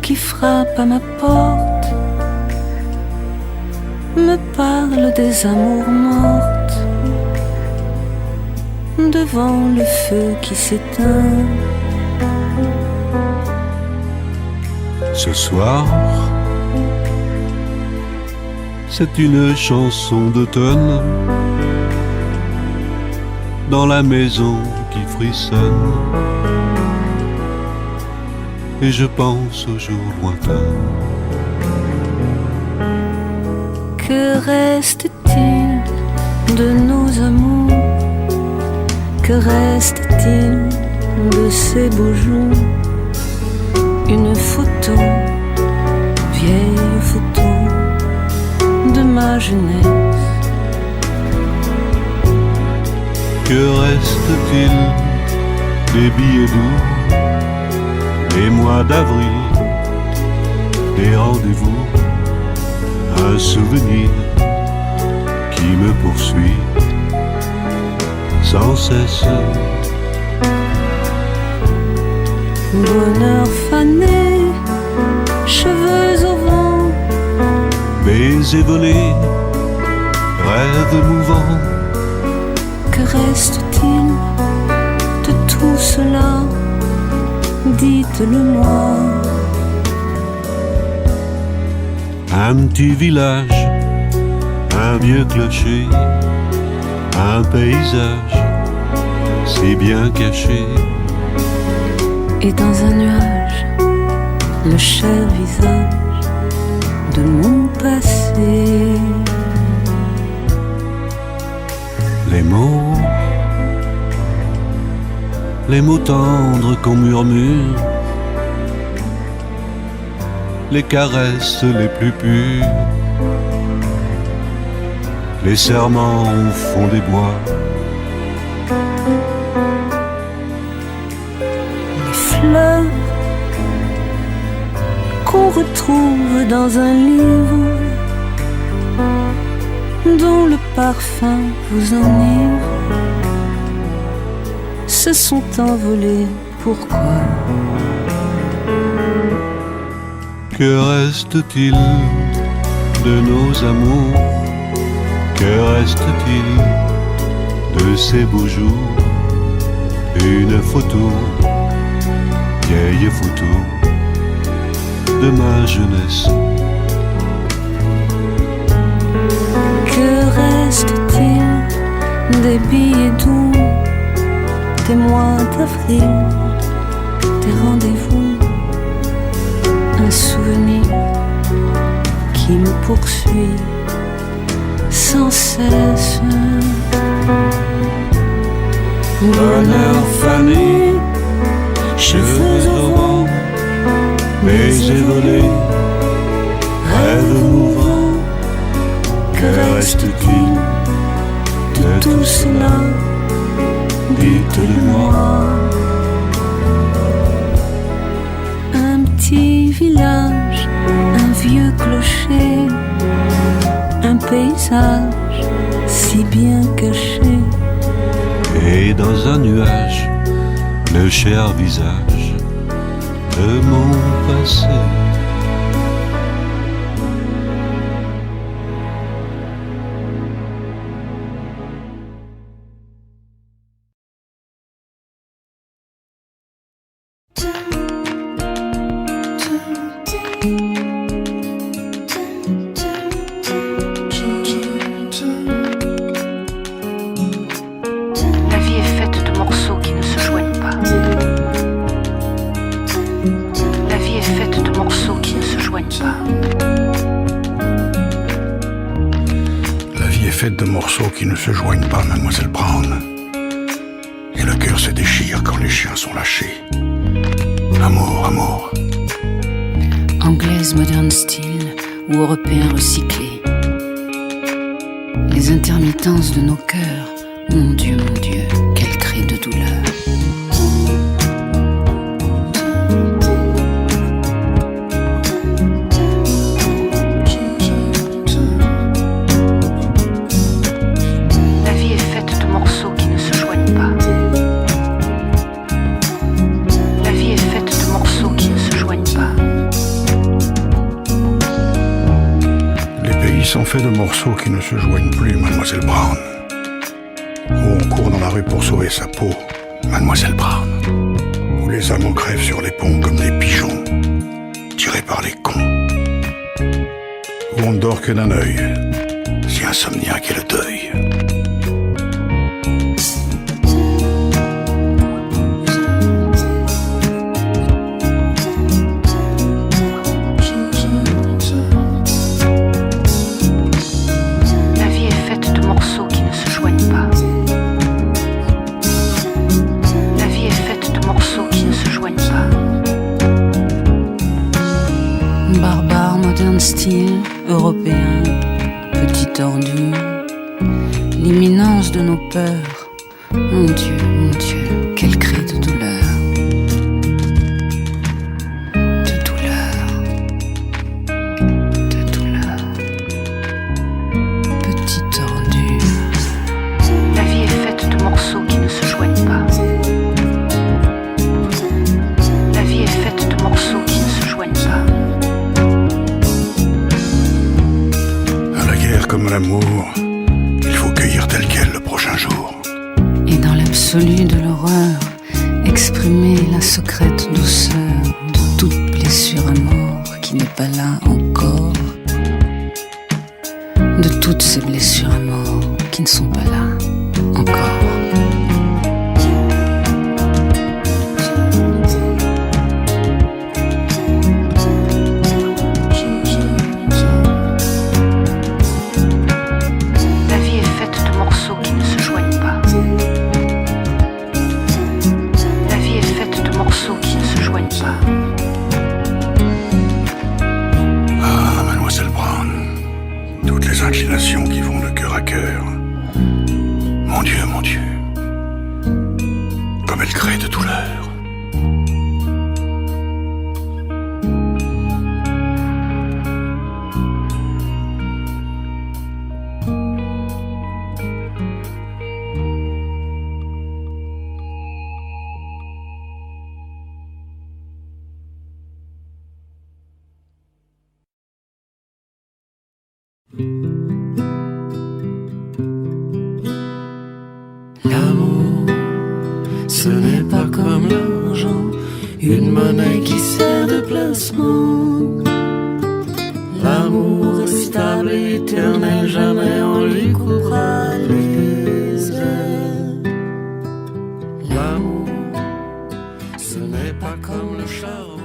qui frappe à ma porte me parle des amours mortes devant le feu qui s'éteint. Ce soir, c'est une chanson d'automne dans la maison qui frissonne, et je pense aux jours lointains. Que reste-t-il de nos amours? Que reste-t-il de ces beaux jours? Une photo, vieille photo de ma jeunesse. Que reste-t-il des billets doux, des mois d'avril, des rendez-vous? Un souvenir qui me poursuit sans cesse. Bonheur fané, cheveux au vent, baisers volés, rêves mouvants. que reste-t-il de tout cela? Dites-le-moi. Un petit village, un vieux clocher, un paysage si bien caché. Et dans un nuage, le cher visage de mon passé. Les mots tendres qu'on murmure, les caresses les plus pures, les serments au fond des bois, les fleurs qu'on retrouve dans un livre dont le parfum vous enivre, se sont envolés. Pourquoi? Que reste-t-il de nos amours? Que reste-t-il de ces beaux jours? Une photo, vieille photo de ma jeunesse. Que reste-t-il des billets doux, des mois d'avril, des rendez-vous? Un souvenir qui me poursuit sans cesse. Bonheur fané, cheveux au vent, Baisers volés, rêves mouvants. Que reste-t-il de tout cela? Dites-le-moi. Un petit village, un vieux clocher, un paysage si bien caché. et dans un nuage, le cher visage de mon passé. De morceaux qui ne se joignent pas, mademoiselle Brown. Et le cœur se déchire quand les chiens sont lâchés. Amour, amour. Anglaise moderne style ou européen recyclé. Les intermittences de nos cœurs, mon Dieu, quel cri de douleur. morceaux qui ne se joignent plus, Mademoiselle Brown. Où on court dans la rue pour sauver sa peau, Mademoiselle Brown. Où les amants crèvent sur les ponts comme des pigeons, tirés par les cons. Où on ne dort que d'un œil, si insomniaque est le deuil. La vie est faite de morceaux qui ne se joignent pas. La vie est faite de morceaux qui ne se joignent pas. Barbare, moderne style, européen, petite ordure, l'imminence de nos peurs. Mon Dieu, quel cri de douleur. De douleur. De douleur. Petite ordure. La vie est faite de morceaux qui ne se joignent pas. La vie est faite de morceaux qui ne se joignent pas. Comme l'amour, il faut cueillir tel quel le prochain jour. Et dans l'absolu de l'horreur, exprimer la secrète douceur de toute blessure à mort qui n'est pas là encore. De toutes ces blessures à mort qui ne sont pas là encore. Inclinations qui vont de cœur à cœur. Mon Dieu, comme elle crée de douleur. L'amour, ce n'est pas comme l'argent, une monnaie qui sert de placement. L'amour est stable et éternel, jamais on lui coupera les ailes. L'amour, ce n'est pas comme le charbon.